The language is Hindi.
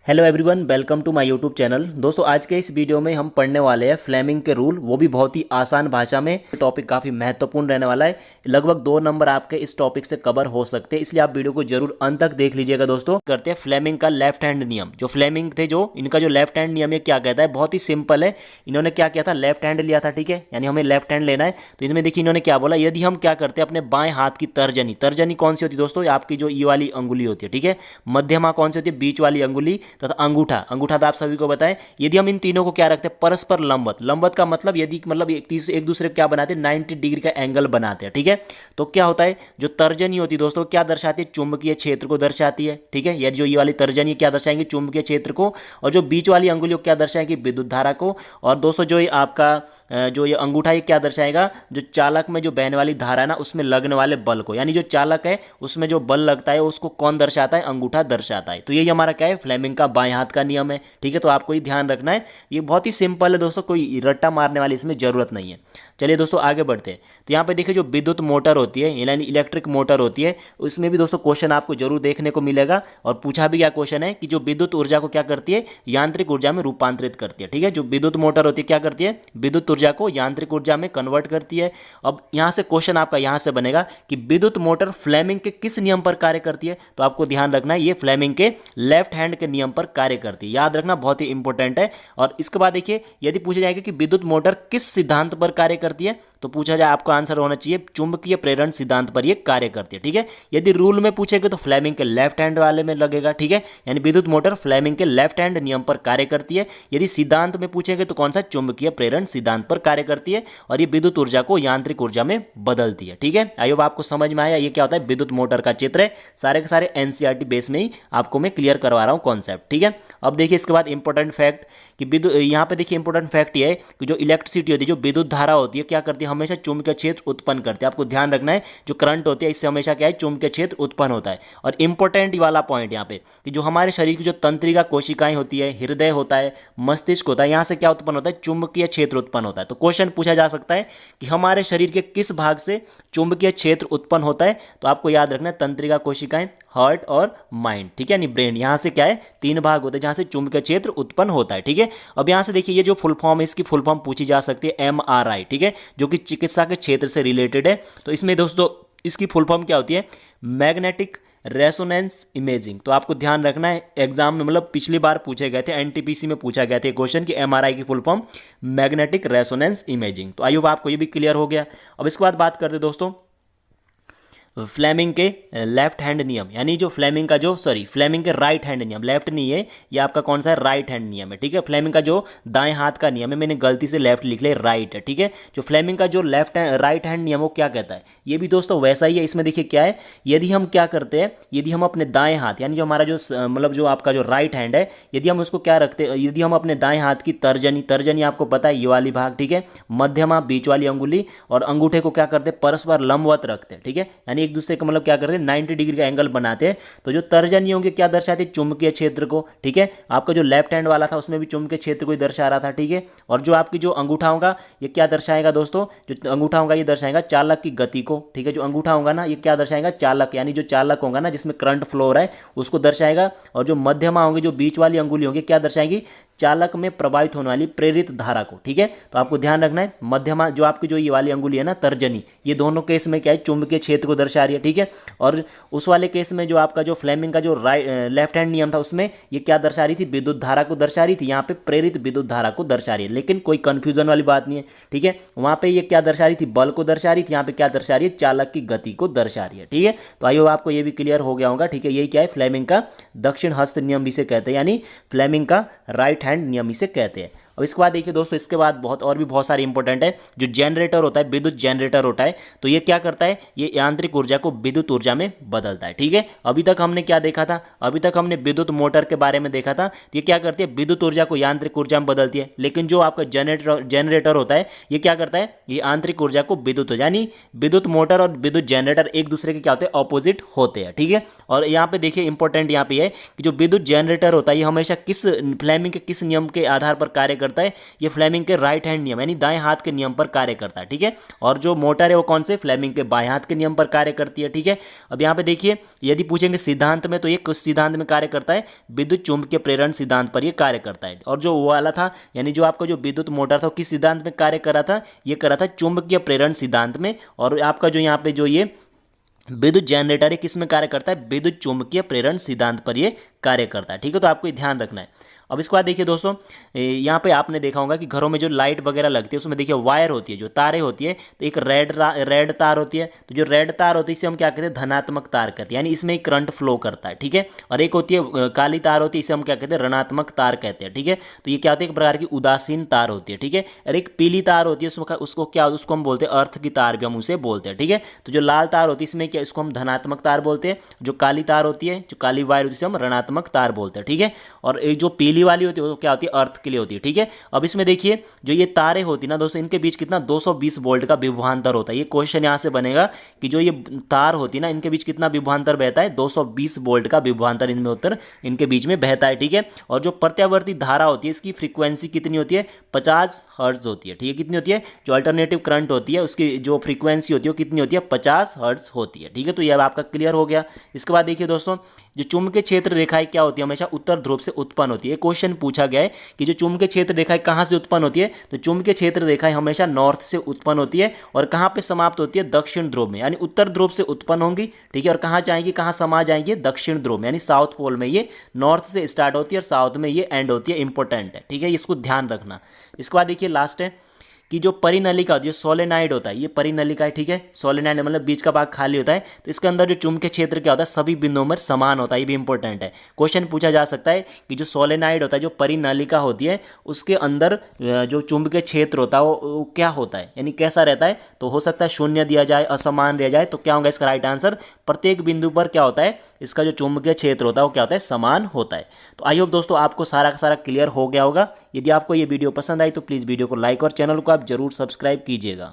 Hello everyone, welcome to my YouTube channel. दोस्तों, आज के इस वीडियो में हम पढ़ने वाले हैं फ्लेमिंग के रूल, वो भी बहुत ही आसान भाषा में। टॉपिक काफ़ी महत्वपूर्ण रहने वाला है। लगभग 2 नंबर आपके इस टॉपिक से कवर हो सकते हैं, इसलिए आप वीडियो को जरूर अंत तक देख लीजिएगा। दोस्तों, करते हैं फ्लेमिंग का लेफ्ट हैंड नियम। जो फ्लेमिंग थे, जो इनका जो लेफ्ट हैंड नियम है क्या कहता है, बहुत ही सिंपल है। इन्होंने क्या किया था, लेफ्ट हैंड लिया था, ठीक है, यानी हमें लेफ्ट हैंड लेना है। तो इसमें देखिए इन्होंने क्या बोला, यदि हम क्या करते हैं अपने बाएं हाथ की तर्जनी, तर्जनी कौन सी होती है दोस्तों, आपकी जो ये वाली अंगुली होती है, ठीक है। मध्यमा कौन सी होती है, बीच वाली अंगुली, तथा अंगूठा, अंगूठा तो आप सभी को बताएं। यदि हम इन तीनों को क्या रखते हैं, परस्पर लंबवत। लंबवत का मतलब यदि मतलब एक दूसरे को क्या बनाते हैं, 90 डिग्री का एंगल बनाते हैं, ठीक है। तो क्या होता है, जो तर्जनी होती है दोस्तों क्या दर्शाती है, चुंबकीय क्षेत्र को दर्शाती है, ठीक है। यदि जो ये वाली तर्जनी क्या दर्शाएंगे, चुंबकीय क्षेत्र को। और जो बीच वाली अंगुली को क्या दर्शाएगी, विद्युत धारा को। और दोस्तों जो ये आपका जो ये अंगूठा ये क्या दर्शाएगा, जो चालक में जो बहने वाली धारा है ना, उसमें लगने वाले बल को, यानी जो चालक है उसमें जो बल लगता है उसको कौन दर्शाता है, अंगूठा दर्शाता है। तो यही हमारा क्या है, फ्लेमिंग का बाएं हाथ का नियम है, ठीक है। तो आपको ये ध्यान रखना है, ये बहुत ही सिंपल है दोस्तों, कोई रट्टा मारने वाली इसमें जरूरत नहीं है। चलिए दोस्तों आगे बढ़ते हैं। तो यहाँ पे देखिए जो विद्युत मोटर होती है, यानी इलेक्ट्रिक मोटर होती है, उसमें भी दोस्तों क्वेश्चन आपको जरूर देखने को मिलेगा। और पूछा भी क्या क्वेश्चन है कि जो विद्युत ऊर्जा को क्या करती है, यांत्रिक ऊर्जा में रूपांतरित करती है, ठीक है। जो विद्युत मोटर होती है क्या करती है, विद्युत ऊर्जा को यांत्रिक ऊर्जा में कन्वर्ट करती है। अब यहाँ से क्वेश्चन आपका यहाँ से बनेगा कि विद्युत मोटर फ्लेमिंग के किस नियम पर कार्य करती है। तो आपको ध्यान रखना है, ये फ्लेमिंग के लेफ्ट हैंड के नियम पर कार्य करती है, याद रखना, बहुत ही इंपॉर्टेंट है। और इसके बाद देखिए यदि पूछा जाएगा कि विद्युत मोटर किस सिद्धांत पर कार्य करती है, तो पूछा जाए आपका आंसर होना चाहिए चुंबकीय प्रेरण सिद्धांत पर यह कार्य करती है, ठीक है। यदि रूल में पूछेंगे तो फ्लेमिंग के लेफ्ट हैंड वाले में लगेगा, ठीक है। यानी विद्युत मोटर फ्लेमिंग के लेफ्ट हैंड नियम पर कार्य करती है। यदि सिद्धांत में पूछेंगे तो कौन सा, चुंबकीय प्रेरण सिद्धांत पर कार्य करती है। और ये विद्युत ऊर्जा को यांत्रिक ऊर्जा में बदलती है, ठीक है। आई होप आपको समझ में आया ये क्या होता है, विद्युत मोटर का चित्र है। सारे के सारे एनसीईआरटी बेस में ही आपको मैं क्लियर करवा रहा हूं कॉन्सेप्ट, ठीक है। अब देखिए इसके बाद इंपॉर्टेंट फैक्ट कि विद्युत, यहाँ पे देखिए इंपॉर्टेंट फैक्ट ये है कि जो इलेक्ट्रिसिटी होती है, जो विद्युत धारा होती है क्या करती है, हमेशा चुंबकीय क्षेत्र उत्पन्न करती है। आपको ध्यान रखना है, जो करंट होती है इससे हमेशा क्या है, चुंबकीय क्षेत्र उत्पन्न होता है। और इंपॉर्टेंट वाला पॉइंट यहाँ पे कि जो हमारे शरीर की जो तंत्रिका कोशिकाएं होती है, हृदय होता है, मस्तिष्क होता है, यहाँ से क्या उत्पन्न होता है, चुंबकीय क्षेत्र उत्पन्न होता है। तो क्वेश्चन पूछा जा सकता है कि हमारे शरीर के किस भाग से चुंबकीय क्षेत्र उत्पन्न होता है। तो आपको याद रखना है तंत्रिका कोशिकाएं, हार्ट और माइंड, ठीक है, यानी ब्रेन। यहाँ से क्या है, 3 भाग होते हैं जहाँ से चुंबकीय क्षेत्र उत्पन्न होता है, ठीक है। अब यहाँ से देखिए ये जो फुल फॉर्म है, इसकी फुल फॉर्म पूछी जा सकती है MRI, ठीक है, जो कि चिकित्सा के क्षेत्र से रिलेटेड है। तो इसमें दोस्तों इसकी फुल फॉर्म क्या होती है, मैग्नेटिक रेजोनेंस इमेजिंग। तो आपको ध्यान रखना है, एग्जाम में मतलब पिछली बार पूछे गए थे, एनटीपीसी में पूछा गया था क्वेश्चन कि MRI की full form magnetic resonance imaging. तो आई होप आपको ये भी क्लियर हो गया। अब इसके बाद बात करते दोस्तों फ्लेमिंग के लेफ्ट हैंड नियम, यानी जो फ्लेमिंग का जो फ्लेमिंग के राइट हैंड नियम, लेफ्ट नहीं है ये आपका कौन सा है, राइट हैंड नियम है, ठीक है। फ्लेमिंग का जो दाएं हाथ का नियम है, मैंने गलती से लेफ्ट लिख लिया, राइट है, ठीक है। जो फ्लेमिंग का जो राइट हैंड नियम वो क्या कहता है, ये भी दोस्तों वैसा ही है। इसमें देखिए क्या है, यदि हम क्या करते हैं, यदि हम अपने दाएं हाथ, यानी जो हमारा जो मतलब जो आपका जो राइट हैंड है, यदि हम उसको क्या रखते हैं, यदि हम अपने दाएं हाथ की तर्जनी, तर्जनी आपको पता है ये वाली भाग, ठीक है, मध्यमा, बीच वाली अंगुली और अंगूठे को क्या करते हैं, परस्पर लंबवत रखते हैं, ठीक है, यानी एक दूसरे का मतलब क्या करते हैं, 90 डिग्री का एंगल बनाते हैं। तो जो तर्जनी होंगे क्या दर्शाते हैं, चुंबकीय क्षेत्र को, ठीक है। आपका जो लेफ्ट हैंड वाला था उसमें भी चुंबकीय क्षेत्र को ही दर्शा रहा था, ठीक है। और जो आपकी जो अंगूठा होगा ये क्या दर्शाएगा दोस्तों, जो अंगूठा होगा ये दर्शाएगा चालक की गति को, ठीक है। जो अंगूठा होगा ना ये क्या दर्शाएगा, चालक, यानी जो चालक होगा ना जिसमें करंट फ्लो हो रहा है उसको दर्शाएगा। और जो मध्यमा होंगे, जो बीच वाली अंगुली होंगी क्या दर्शाएगी, चालक में प्रवाहित होने वाली प्रेरित धारा को, ठीक है। तो आपको ध्यान रखना है, मध्यमा जो आपकी जो ये वाली अंगुली है ना तर्जनी, ये दोनों केस में क्या है, चुंबकीय क्षेत्र को दर्शा रही है, ठीक है। और उस वाले केस में जो आपका जो फ्लेमिंग का जो लेफ्ट हैंड नियम था उसमें ये क्या दर्शा रही थी, विद्युत धारा को दर्शा रही थी, यहाँ पे प्रेरित विद्युत धारा को दर्शा रही है। लेकिन कोई कंफ्यूजन वाली बात नहीं है, ठीक है। वहां पे ये क्या दर्शा रही थी, बल को दर्शा रही थी, यहाँ पे क्या दर्शा रही है, चालक की गति को दर्शा रही है, ठीक है। तो आइए आपको ये भी क्लियर हो गया होगा, ठीक है। यही क्या है, फ्लेमिंग का दक्षिण हस्त नियम इसे कहते हैं, यानी फ्लेमिंग का राइट हैंड नियम इसे कहते हैं। अब इसके बाद देखिए दोस्तों, इसके बाद बहुत सारे इंपॉर्टेंट है। जो जनरेटर होता है, विद्युत जनरेटर होता है, तो ये क्या करता है, ये यांत्रिक ऊर्जा को विद्युत ऊर्जा में बदलता है, ठीक है। अभी तक हमने क्या देखा था, अभी तक हमने विद्युत मोटर के बारे में देखा था। ये क्या करती है, विद्युत ऊर्जा को यांत्रिक ऊर्जा में बदलती है। लेकिन जो आपका जनरेटर होता है ये क्या करता है, ये आंतरिक ऊर्जा को विद्युत, यानी विद्युत मोटर और विद्युत जनरेटर एक दूसरे के क्या होते हैं, ऑपोजिट होते हैं, ठीक है। और यहाँ पे देखिए इंपॉर्टेंट यहाँ पे है कि जो विद्युत जनरेटर होता है ये हमेशा किस फ्लेमिंग के किस नियम के आधार पर कार्य करता है, ये फ्लेमिंग के राइट हैंड नियम यानी दाएं हाथ के नियम पर कार्य करता है, ठीक है। और जो मोटर है वो कौन से, फ्लेमिंग के बाएं हाथ के नियम पर कार्य करती है, ठीक है। अब यहाँ पे देखिए यदि पूछेंगे सिद्धांत में, तो ये किस सिद्धांत में कार्य करता है, विद्युत चुंबकीय प्रेरण सिद्धांत पर ये कार्य करता है। और जो वो वाला था यानी जो आपका जो विद्युत मोटर था वो किस सिद्धांत में कार्य कर रहा था, ये कर रहा था चुंबकीय प्रेरण सिद्धांत में। और आपका जो यहाँ पे जो ये विद्युत जनरेटर है किस में कार्य करता है, विद्युत चुंबकीय प्रेरण सिद्धांत पर ये कार्य करता है, ठीक है। तो आपको ध्यान रखना है। अब इसके बाद देखिए दोस्तों, यहाँ पे आपने देखा होगा कि घरों में जो लाइट वगैरह लगती है उसमें देखिए वायर होती है, जो तारें होती है, तो एक रेड तार होती है, तो जो रेड तार होती है इसे हम क्या कहते हैं, धनात्मक तार कहते हैं, यानी इसमें एक करंट फ्लो करता है, ठीक है। और एक होती है काली तार होती है, इसे हम क्या कहते हैं, ऋणात्मक तार कहते हैं, ठीक है। तो ये क्या होती है, एक प्रकार की उदासीन तार होती है, ठीक है। और एक पीली तार होती है, उसको हम बोलते हैं अर्थ की तार भी हम उसे बोलते हैं, ठीक है। तो जो लाल तार होती है इसमें क्या, इसको हम धनात्मक तार बोलते हैं। जो काली तार होती है, जो काली वायर होती है, हम ऋणात्मक तार बोलते हैं, ठीक है। और एक जो पीली वाली होती है वो क्या होती है, अर्थ के लिए होती है, ठीक है। अब इसमें देखिए जो ये तारें होती है ना दोस्तों, इनके बीच कितना 220 वोल्ट का विभवांतर होता है। ये क्वेश्चन यहाँ से बनेगा कि जो ये तार होती है ना, इनके बीच कितना विभवांतर बहता है, 220 वोल्ट का विभवांतर इनमें उत्तर इनके बीच में बहता है, ठीक है। और जो प्रत्यावर्ती धारा होती है इसकी फ्रीक्वेंसी कितनी होती है, 50 हर्ट्ज होती है, ठीक है। कितनी होती है, जो अल्टरनेटिव करंट होती है उसकी जो फ्रीक्वेंसी होती है वो कितनी होती है, 50 हर्ट्ज होती है, ठीक है। तो ये अब आपका क्लियर हो गया। इसके बाद देखिए दोस्तों, जो चुंबकीय क्षेत्र रेखाएं क्या होती है, हमेशा उत्तर ध्रुव से उत्पन्न होती है। क्वेश्चन पूछा गया है कि जो चुंबकीय क्षेत्र रेखाएं कहाँ से उत्पन्न होती है, तो चुंबकीय क्षेत्र रेखाएं हमेशा नॉर्थ से उत्पन्न होती है और कहाँ पे समाप्त होती है, दक्षिण ध्रुव में, यानी उत्तर ध्रुव से उत्पन्न होंगी, ठीक है। और कहाँ जाएंगी, कहाँ समा जाएंगी, दक्षिण ध्रुव में, यानी साउथ पोल में। ये नॉर्थ से स्टार्ट होती है और साउथ में ये एंड होती है, इंपॉर्टेंट है, ठीक है। इसको ध्यान रखना। इसके बाद देखिए लास्ट है कि जो परिनलिका होती है, सोलेनाइड होता है, ये परिनलिका है, ठीक है। सोलेनाइड मतलब बीच का भाग खाली होता है, तो इसके अंदर जो चुंबकीय क्षेत्र क्या होता है, सभी बिंदुओं में समान होता है। ये भी इंपॉर्टेंट है, क्वेश्चन पूछा जा सकता है कि जो सोलेनाइड होता है, जो परिनलिका होती है, उसके अंदर जो चुंबकीय क्षेत्र होता है वो क्या होता है, यानी कैसा रहता है। तो हो सकता है शून्य दिया जाए, असमान दिया जाए, तो क्या होगा इसका राइट आंसर, प्रत्येक बिंदु पर क्या होता है, इसका जो चुंबकीय क्षेत्र होता है वो क्या होता है, समान होता है। तो आई होप दोस्तों आपको सारा का सारा क्लियर हो गया होगा। यदि आपको ये वीडियो पसंद आई तो प्लीज़ वीडियो को लाइक और चैनल को आप जरूर सब्सक्राइब कीजिएगा।